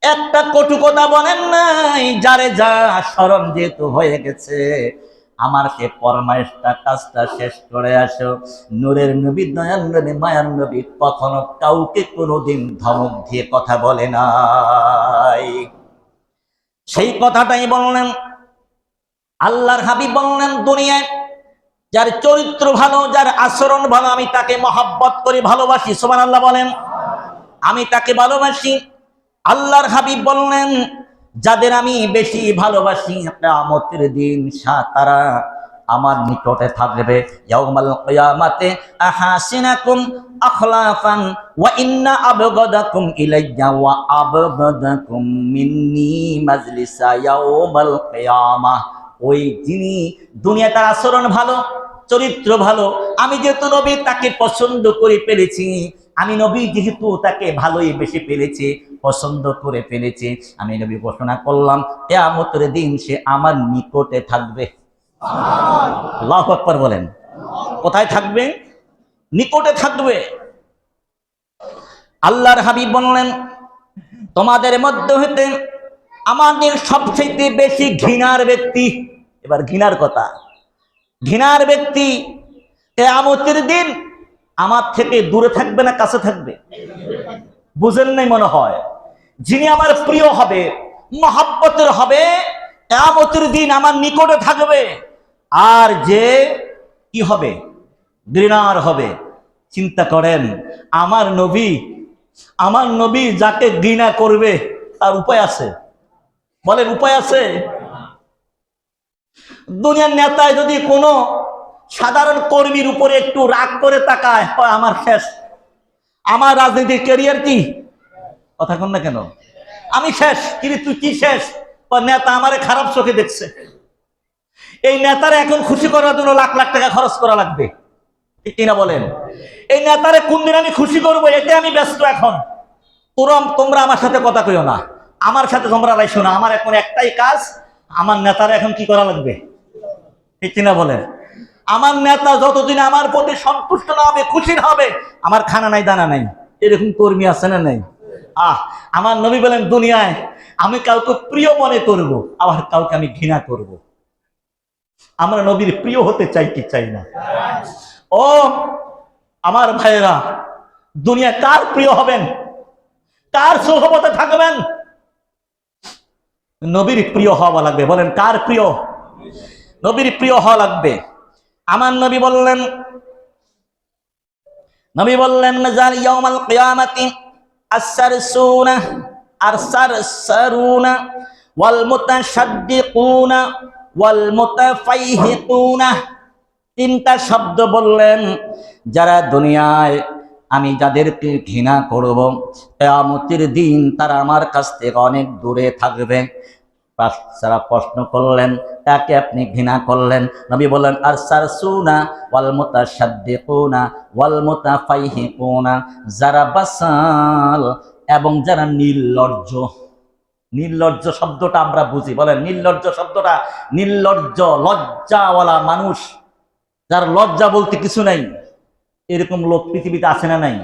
একটা কটু কথা বলেন নাই, যারে যা স্মরণ যেহেতু হয়ে গেছে, আমার সে ফরমাইশটা কাজটা শেষ করে আসো। নূরের নবী, দয়ার নবী, মায়ার নবী কখনো কাউকে কোনোদিন ধমক দিয়ে কথা বলে নাই। সেই কথাটাই বললেন আল্লাহর হাবিব। বললেন দুনিয়ায় যার চরিত্র ভালো, যার আচরণ ভালো, আমি তাকে মহব্বত করি, ভালোবাসি। সুবহানাল্লাহ বলেন। আমি তাকে ভালোবাসি। আল্লাহর হাবিব বললেন যাদের আমি বেশি ভালোবাসি, কিয়ামতের দিন তারা আমার নিকটে থাকবে। ইয়াউমাল কিয়ামাতে আহাসিনাকুম আখলাফান ওয়া ইন্না আবগাদাকুম ইলাইয়া ওয়া আবগাদাকুম মিন্নি মাজলিসা ইয়াউমাল কিয়ামাহ। ওই যিনি দুনিয়া তার আচরণ ভালো, চরিত্র ভালো, আমি যেহেতু নবী তাকে পছন্দ করে ফেলেছি, আমি নবী যেহেতু তাকে ভালোই বেশি ফেলেছি, পছন্দ করে ফেলেছি, আমি নবী ঘোষণা করলাম কিয়ামতের দিন সে আমার নিকটে থাকবে। আল্লাহু আকবার বলেন। কোথায় থাকবে? নিকটে থাকবে। আল্লাহর হাবিব বললেন তোমাদের মধ্যে হতে আমাদের সবচেয়ে বেশি ঘৃণার ব্যক্তি, এবার ঘৃণার কথা, ঘৃণার ব্যক্তি কিয়ামতের দিন আমার থেকে দূরে থাকবে না কাছে থাকবে? বুঝেন নাই মনে হয়। যিনি আমার প্রিয় হবে, মহব্বতের হবে, কিয়ামতের দিন আমার নিকটে থাকবে। আর যে কি হবে? ঘৃণার হবে। চিন্তা করেন, আমার নবী যাকে ঘৃণা করবে তার উপায় আছে? বলেন উপায় আছে? দুনিয়ার নেতায় যদি কোনো সাধারণ কর্মীর উপরে একটু রাগ করে তাকায়, আমার শেষ, আমার রাজনীতির ক্যারিয়ার কি? কথা কন না কেন? আমি শেষ। কিন্তু তুই কি শেষ? নেতা আমারে খারাপ চোখে দেখছে। এই নেতারে এখন খুশি করার জন্য লাখ লাখ টাকা খরচ করা লাগবে, ঠিক কিনা বলেন? এই নেতারে কোন দিন আমি খুশি করবো, এতে আমি ব্যস্ত এখন। তোমরা আমার সাথে কথা কইও না, আমার সাথে তোমরা রাইছো না। আমার এখন একটাই কাজ, আমার নেতারা এখন কি করা লাগবে, ঠিক কিনা বলেন? আমার নেতা যতদিন আমার প্রতি সন্তুষ্ট না হবে, খুশি না হবে, আমার খানা নাই দানা নাই। এরকম কর্মী আছে না নাই? আমার নবী বলেন দুনিয়ায় আমি কাউকে প্রিয় মনে করব, আবার কাউকে আমি ঘৃণা করব। আমরা নবীর প্রিয় হতে চাই কি চাই না? ও আমার ভাইয়েরা, দুনিয়া কার প্রিয় হবেন, কার সোহবতে থাকবেন? নবীর প্রিয় হওয়া লাগবে। বলেন কার প্রিয়? নবীর প্রিয় হওয়া লাগবে। আমার নবী বললেন মাজাল ইয়াউমাল কিয়ামাতি আস-সারসুনা আর-সারসারুনা ওয়াল মুতাশাদ্দিকুনা ওয়াল মুতাফাইহিকুনা। তিনটা শব্দ বললেন, যারা দুনিয়ায় আমি যাদেরকে ঘৃণা করব, কিয়ামতের দিন তারা আমার কাছ থেকে অনেক দূরে থাকবে। সারা প্রশ্ন করলেন, তাকে আপনি ঘৃণা করলেন। নবী বললেন আরসারসুনা ওয়াল মুতাশাদ্দিকুনা ওয়াল মুতাফাইহিকুনা, যারা বাসাল এবং যারা নির্লজ্জ। নির্লজ্জ শব্দটা আমরা বুঝি, বলেন নির্লজ্জ শব্দটা, নির্লজ্জ লজ্জাওয়ালা মানুষ, যার লজ্জা বলতে কিছু নাই, এরকম লোক পৃথিবীতে আছে না নাই?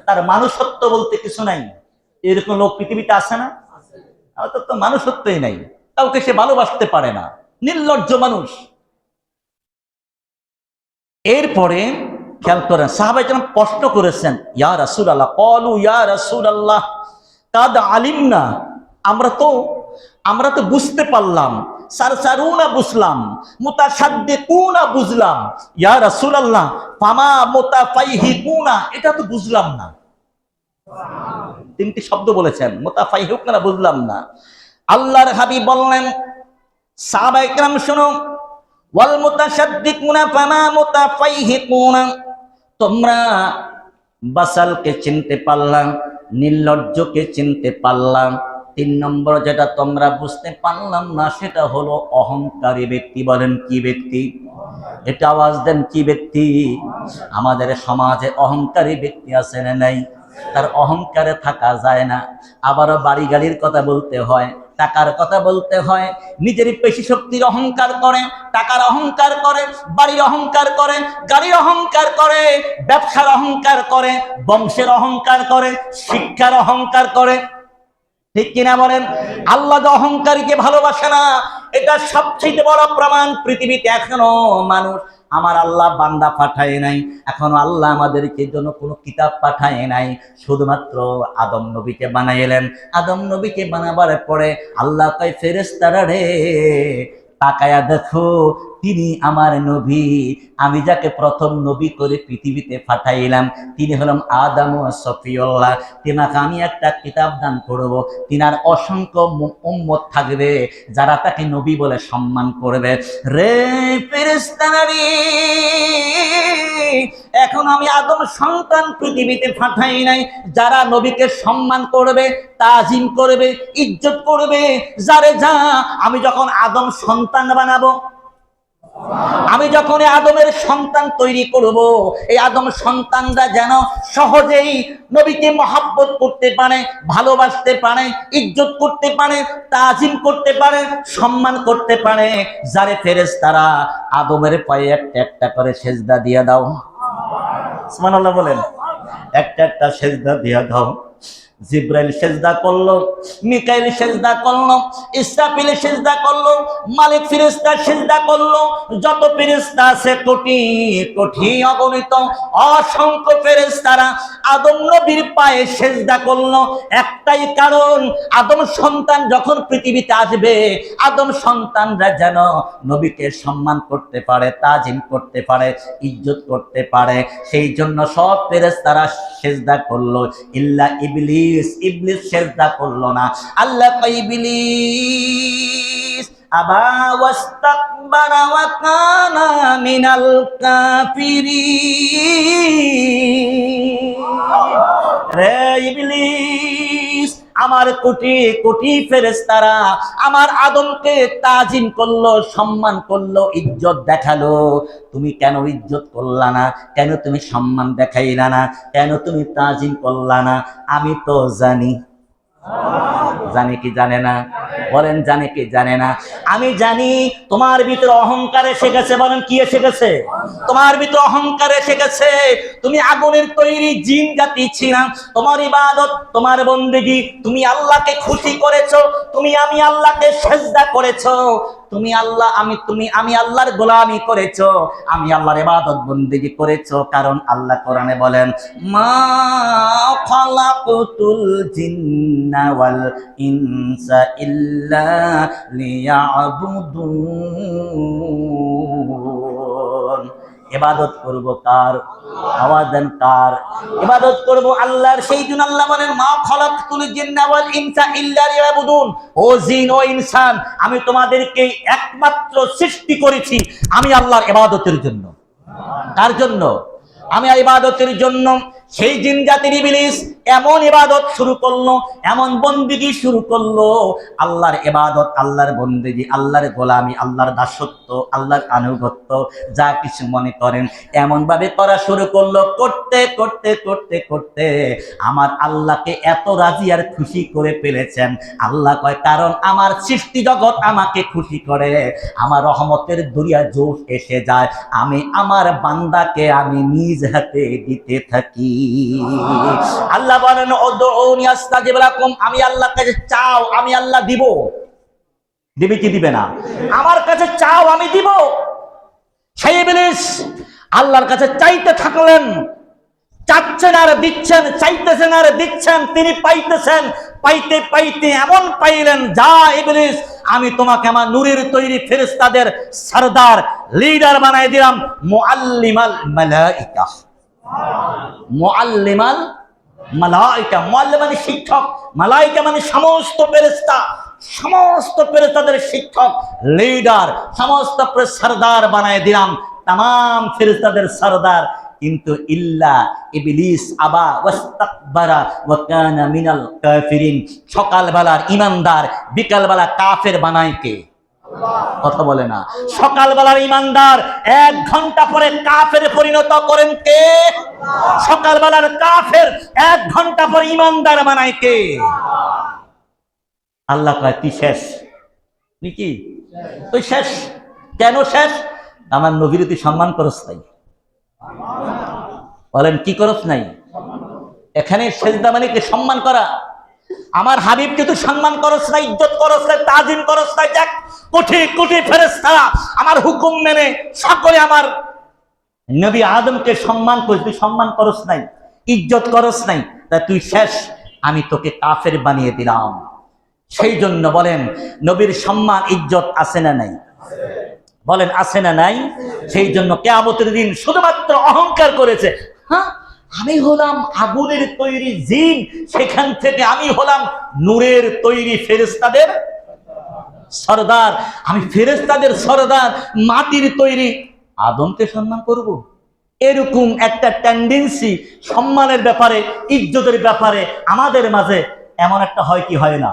তার মানুষত্ব বলতে কিছু নাই, এরকম লোক পৃথিবীতে আছে না? আমাদের তো মানুষত্বই নাই, কাউকে সে ভালোবাসতে পারে না, নির্লজ্জ মানুষ। এরপরে খেয়াল করেন, সাহাবায়ে কেরাম প্রশ্ন করেছেন, ইয়া রাসূলুল্লাহ, ক্বালু ইয়া রাসূলুল্লাহ কাদ আলিমনা, আমরা তো বুঝতে পারলাম, সারসারুনা বুঝলাম, মুতাশাদ্দিকুনা বুঝলাম, ইয়া রাসূলুল্লাহ ফামা মুতাফাইহিকুনা, এটা তো বুঝলাম না। তিনটি শব্দ বলেছেন, মুতাফাইহিকুনা বুঝলাম না। আল্লাহর হাবিব বললেন, সাহাবায়ে কেরাম শোনো, ওয়াল মুতাশাদ্দিকুনা ফামা মুতাফাইহিকুনা, তোমরা বাসালকে চিনতে পারলাম, নির্লজ্জকে চিনতে পারলাম। 3 নম্বর যেটা তোমরা বুঝতে পারলাম না, সেটা হলো অহংকারী ব্যক্তি। বলেন কি ব্যক্তি? এটা আওয়াজ দেন, কি ব্যক্তি? আমাদের সমাজে অহংকারী ব্যক্তি আছে না নাই? তার অহংকারে থাকা যায় না। আবারও বাড়ি গাড়ির কথা বলতে হয়, টাকার কথা বলতে হয়, নিজের পেশি শক্তির অহংকার করে, টাকার অহংকার করে, বাড়ির অহংকার করে, গাড়ির অহংকার করে, ব্যবসার অহংকার করে, বংশের অহংকার করে, শিক্ষার অহংকার করে। ঠিক কিনা বলেন? আল্লাহ যে অহংকারীকে ভালোবাসে না, এটা সবচেয়ে বড় প্রমাণ। পৃথিবীতে এখনো মানুষ, আমার আল্লাহ বান্দা পাঠায় নাই, এখনো আল্লাহ আমাদেরকে জন্য কোনো কিতাব পাঠায় নাই, শুধুমাত্র আদম নবীকে বানাইলেন। আদম নবীকে বানাবার পরে আল্লাহ কয়, ফেরেশতারা রে তাকায়া দেখো, তিনি আমার নবী, আমি যাকে প্রথম নবী করে পৃথিবীতে পাঠাইলাম, তিনি হলাম আদম ও সফিউল্লাহ। তিনাকে আমি একটা কিতাব দান করব, তিনার অসংখ্য উম্মত থাকবে যারা তাকে নবী বলে সম্মান করবে। রে ফেরেশতারা রে, এখন আমি আদম সন্তান পৃথিবীতে পাঠাই নাই, যারা নবীকে সম্মান করবে, তাজিম করবে, ইজ্জত করবে, যারে যা আমি যখন আদম সন্তান বানাবো, আমি যখন আদমের সন্তান তৈরি করব, এই আদম সন্তানরা যেন সহজেই নবীকে মহব্বত করতে পারে, ভালোবাসতে পারে, ইজ্জত করতে পারে, তাজিম করতে পারে, সম্মান করতে পারে। যারে ফেরেশতারা আদমের পায়ে একটা একটা করে সেজদা দিয়ে দাও, সুবহানাল্লাহ বলেন, একটা একটা সেজদা দিয়ে দাও। জিব্রাইল সেজদা করলো, মিকাইল সেজদা করলো, ইসরাফিল সেজদা করলো, মালিক ফেরেশতা সেজদা করলো, যত ফেরেশতা আছে কোটি কোটি অগণিত অসংখ্য ফেরেশতারা আদম নবীর পায়ে সেজদা করলো। একটাই কারণ, আদম সন্তান যখন পৃথিবীতে আসবে, আদম সন্তানরা যেন নবীকে সম্মান করতে পারে, তাজিম করতে পারে, ইজ্জত করতে পারে। সেই জন্য সব ফেরেশতারা সেজদা করলো, ইল্লা ইবলিস, ইবলিস সেজদা করলো না। আল্লাহ কয়, ইবলিস আবা ওয়াস্তাকবারা ওয়া কানা মিনাল কাফিরিন। রে ইবলিস, আমার কোটি কোটি ফেরেশতারা আমার আদমকে তাজিম করলো, সম্মান করলো, ইজ্জত দেখালো। তুমি কেন ইজ্জত করলা না? কেন তুমি সম্মান দেখাইলা না? কেন তুমি তাজিম করলা না? আমি তো জানি। জানে কি জানে না? বলেন জানে কি জানে না? আমি জানি তোমার ভিতরে অহংকার এসে গেছে। বলেন কি এসে গেছে? তোমার ভিতরে অহংকার এসে গেছে। তুমি আগুনের তৈরি জিন জাতি ছিলা। তোমার ইবাদত, তোমার বন্দেগী, তুমি আল্লাহকে খুশি করেছো, আমি আল্লাহকে সেজদা করেছো, তুমি আল্লাহর গোলামি করেছো, আমি আল্লাহর ইবাদত বন্দেগী করেছো। কারণ আল্লাহ কোরআনে বলেন, মা খালাকুতুল জিন্না ওয়াল ইনসা ইল্লা লিয়াবুদুন। ইবাদত করব কার? আওয়াজ দেন কার? ইবাদত করব আল্লাহর। সেই জন্য আল্লাহ বলেন, মা খালাকতুল জিন্না ওয়াল ইনসা ইল্লা লিয়াবুদুন। ও জিন ও ইনসান, আমি তোমাদেরকে একমাত্র সৃষ্টি করেছি আমি আল্লাহর ইবাদতের জন্য। কার জন্য? আমি ইবাদতের জন্য। সেই জিন জাতির ইবলিস এমন ইবাদত শুরু করলো, এমন বন্দেগী শুরু করলো, আল্লাহর ইবাদত, আল্লাহর বন্দেগী, আল্লাহর গোলামি, আল্লাহর দাসত্ব, আল্লাহর আনুগত্য যা কিছু মনে করেন এমন ভাবে করা শুরু করলো। করতে করতে করতে করতে আমার আল্লাহকে এত রাজি আর খুশি করে ফেলেছেন। আল্লাহ কয়, কারণ আমার সৃষ্টি জগৎ আমাকে খুশি করে, আমার রহমতের দরিয়া জোশ এসে যায়, আমি আমার বান্দাকে আমি নিজ হাতে দিতে থাকি। আল্লাহ বলেন, উদউনি আস্তাজিব লাকুম, আমি আল্লাহর কাছে চাও, আমি আল্লাহ দিব। দিবে কি দিবে না? আমার কাছে চাও, আমি দিব। সেই ইবলিস আল্লাহর কাছে চাইতে থাকলেন, চাচ্ছেন আর দিচ্ছেন, চাইতেছেন আর দিচ্ছেন, তিনি পাইতেছেন, পাইতে পাইতে এমন পাইলেন, যা ইবলিস, আমি তোমাকে আমার নূরের তৈরি ফেরেশতাদের সরদার, লিডার বানাই দিলাম, মুআল্লিমাল মালাইকা। মুআল্লিমাল মালাইকা, মুআল্লিম মানে শিক্ষক, মালাইকা মানে সমস্ত ফেরেশতা, সমস্ত ফেরেশতাদের শিক্ষক, লিডার, সমস্ত সরদার বানাই দিলাম, तमाम ফেরেশতাদের সরদার। কিন্তু ইল্লা ইবলিস আবা ওয়াস্তাকবারা ওয়া কানা মিনাল কাফিরিন, সকালবেলার ইমানদার বিকালবেলা কাফের বানায় কে? কথা বলে না। সকালবেলার ইমানদার 1 ঘন্টা পরে কাফেরে পরিণত করেন কে? সকালবেলার কাফের 1 ঘন্টা পরে ইমানদার বানায় কে? আল্লাহ কয়, তুই শেষ। তুই কি? তুই শেষ। কেন শেষ? আমার নবীর তুই সম্মান করস নাই। বলেন, কি করস নাই? এখানে সেজদা মানে কি? সম্মান করা। আমার হাবিবকে তুই সম্মান করস নাই, ইজ্জত করস নাই, তাজিম করস নাই। দেখ, কোটি কোটি ফেরেশতা আমার হুকুম মেনে সকলে আমার নবী আদমকে সম্মান করিস, তুই সম্মান করস নাই, ইজ্জত করস নাই, তা তুই শেষ, আমি তোকে কাফের বানিয়ে দিলাম। সেই জন্য বলেন, নবীর সম্মান ইজ্জত আছে না নাই? বলেন, আছে না নাই? সেই জন্য কিয়ামতের দিন শুধুমাত্র অহংকার করেছে, হ্যাঁ আমি হলাম আগুনের তৈরি জিন, সেখান থেকে আমি হলাম নূরের তৈরি ফেরেশতাদের সরদার, আমি ফেরেশতাদের সরদার, মাটির তৈরি, আদমকে সম্মান করব। এরকম একটা টেন্ডেন্সি সম্মানের ব্যাপারে, ইজ্জতের ব্যাপারে আমাদের মাঝে এমন একটা হয় কি হয় না?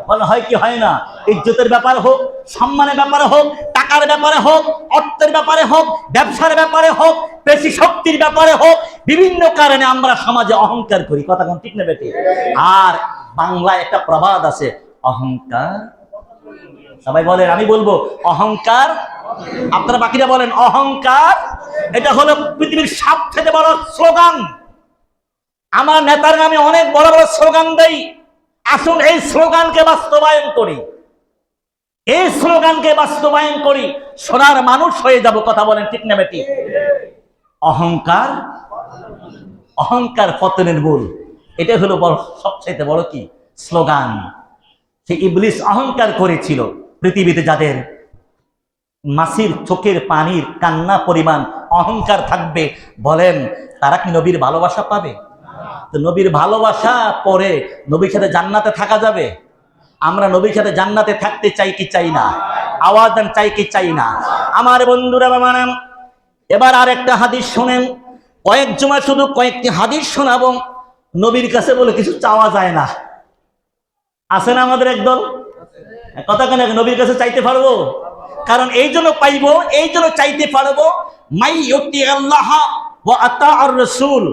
বলে, হয় কি হয় না? ইজ্জতের ব্যাপারে হোক, সম্মানের ব্যাপারে হোক, টাকার ব্যাপারে হোক, অর্থের ব্যাপারে হোক, ব্যবসার ব্যাপারে হোক, পেশি শক্তির ব্যাপারে হোক, বিভিন্ন কারণে আমরা সমাজে অহংকার করি। কথা কোন ঠিক না বেটি? আর বাংলায় একটা প্রবাদ আছে, অহংকার, সবাই বলেন, আমি বলবো অহংকার, আপনারা বাকিরা বলেন অহংকার। এটা হলো পৃথিবীর সবচেয়ে বড় স্লোগান। আমার নেতার নামে অনেক বড় বড় স্লোগান দেই, আসুন এই স্লোগানকে বাস্তবায়ন করি, এই স্লোগানকে বাস্তবায়ন করি, সোনার মানুষ হয়ে যাব। কথা বলেন ঠিক না বেটি? অহংকার, অহংকার পতনের মূল, এটা হলো বড় সবচেয়ে বড় কি স্লোগান। সে ইবলিস অহংকার করেছিল। পৃথিবীতে যাদের মাসির চোখের পানির কান্না পরিমাণ অহংকার থাকবে, বলেন তারা কি নবীর ভালোবাসা পাবে? তো নবীর ভালোবাসা পরে নবীর সাথে জান্নাতে থাকা যাবে? আমরা নবীর সাথে জান্নাতে থাকতে চাই কি চাই না? আওয়াজ দেন, চাই কি চাই না? আমার বন্ধুরা বাবারাম, এবার আর একটা হাদিস শোনেন। কয়েক জমা শুধু কয়েকটি হাদিস শোনাবো। নবীর কাছে বলে কিছু চাওয়া যায় না, আছে না আমাদের একদল? কথা কেন, নবীর কাছে চাইতে পারবো? কারণ এই জন্য পাইবো, এই জন্য চাইতে পারবো, মাই ইউতি আল্লাহ ওয়া আতা আর রাসূল,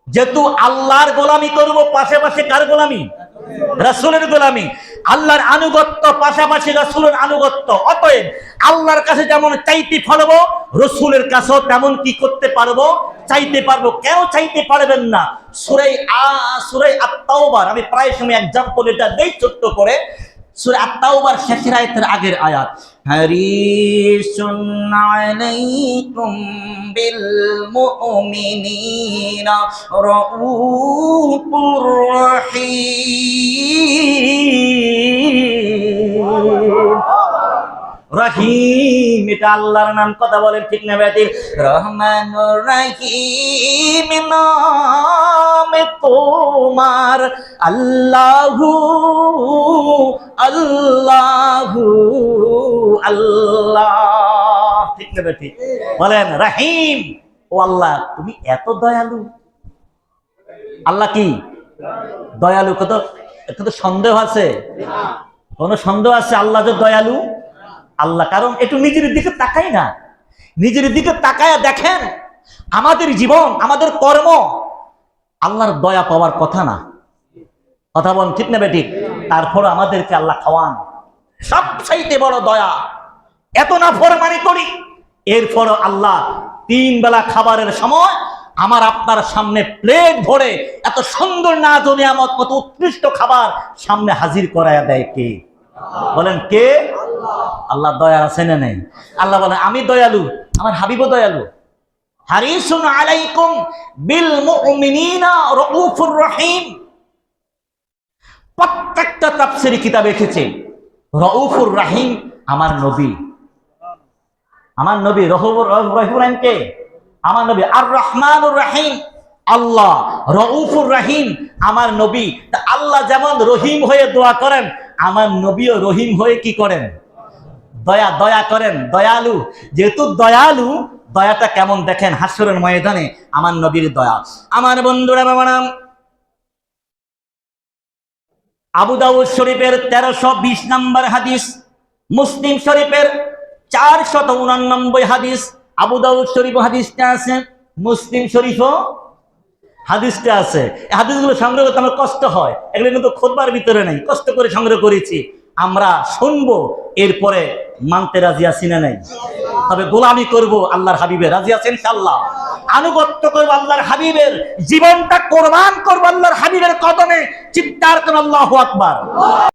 যেহেতু আল্লাহর গোলামি করব, পাশাপাশি কার গোলামি? রাসূলের গোলামি। আল্লাহর আনুগত্য পাশাপাশি রাসূলের আনুগত্য। অতএব আল্লাহর কাছে যেমন চাইতে পারবো, রাসূলের কাছেও তেমন কি করতে পারবো? চাইতে পারবো। কেন চাইতে পারবেন না? সূরা আত-তাওবার, আমি প্রায় সময় এক্সাম্পল এটা দেই ছোট্ট করে। সূরা আত-তাওবার শেষের আয়াতের আগের আয়াত, হারিসুন আলাইকুম বিল মুমিনিনা রাউফুর রহিম। রহিম এটা আল্লাহর নাম। কথা বলেন ঠিক না বেটি? রহমানুর রহিম নামে তোমার, আল্লাহু আল্লাহু আল্লাহ। ঠিক না বেটি? বলেন রহিম, ও আল্লাহ তুমি এত দয়ালু, আল্লাহ কি দয়ালু? কত কত সন্দেহ আছে? কোন সন্দেহ আছে আল্লাহ যে দয়ালু? আল্লাহ, কারণ একটু নিজের দিকে তাকাই না, নিজের দিকে তাকায়া দেখেন আমাদের জীবন, আমাদের কর্ম আল্লাহর দয়া পাওয়ার কথা না। কথা বল ঠিক না বেঠিক? তারপর আমাদেরকে আল্লাহ খাওয়ান, সবচাইতে বড় দয়া। এত না ফরমানি করি, এরপরও আল্লাহ 3 বেলা খাবারের সময় আমার আপনার সামনে প্লেট ভরে এত সুন্দর নাজ ও নিয়ামত, কত উৎকৃষ্ট খাবার সামনে হাজির করায়া দেয় কে? বলেন কে? আল্লাহ দয়া আছে না নেই? আল্লাহ বলেন আমি দয়ালু, আমার হাবিবও দয়ালু। হারিসুন আলাইকুম বিল মুমিনিনা রাউফুর রহিম। প্রত্যেকটা তাফসীরি কিতাবে এসেছে রাউফুর রহিম আমার নবী। আমার নবী রহুর রহিম কে? আমার নবী। আর রহমানুর রহিম আল্লাহ, রাউফুর রহিম আমার নবী। তা আল্লাহ যেমন রহিম হয়ে দোয়া করেন, আমার নবীও রহিম হয়ে কি করেন? দয়া করেন, দয়ালু। যেহেতু দয়ালু, দয়াটা কেমন দেখেন হাসরের ময়দানে আমার নবীর দয়া। আমার বন্ধুরা বাবারা, আবু দাউদ শরীফের 1320 নম্বর হাদিস, মুসলিম শরীফের 489 হাদিস। আবু দাউদ শরীফ হাদিসটা আছে, মুসলিম শরীফও হাদিসটা আছে। এই হাদিসগুলো সংগ্রহ করতে আমার কষ্ট হয়, এগুলো কিন্তু খুতবার ভিতরে নেই, কষ্ট করে সংগ্রহ করেছি। আমরা শুনবো, এরপরে মানতে রাজি আছি না নাই? তবে গোলামি করব আল্লাহর হাবিবের। রাজি আছেন ইনশাআল্লাহ? আনুগত্য করব আল্লাহর হাবিবের, জীবনটা কোরবান করব আল্লাহর হাবিবের কদমে। চিৎকার করুন আল্লাহু আকবার।